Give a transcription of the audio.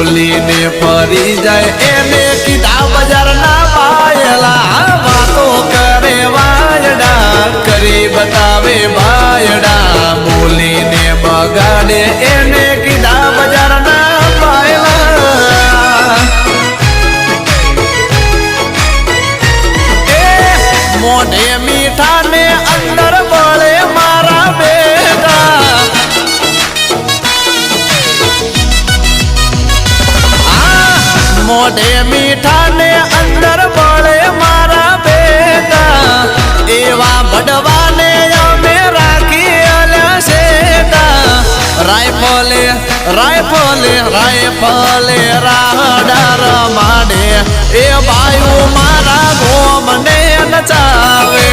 બોલીને ફરી જાય એને કીધા બજારના પાયલા વાતો કરે વાયડા કરી બતાવે ભાયડા બોલીને બગાડે એને કીધા બજારના પાયલા મોઢે મીઠા ને અંદર બળે મારા બેટા મોઢે મીઠા ને અંદર બળે મારા બેટા એવા ભડવાને અમે રાખી આલ્યા શેટા રાયફલે રાયફલે રાયફલે રાહડા રમાડે એ બાયુ મારા ગોમને નચાવે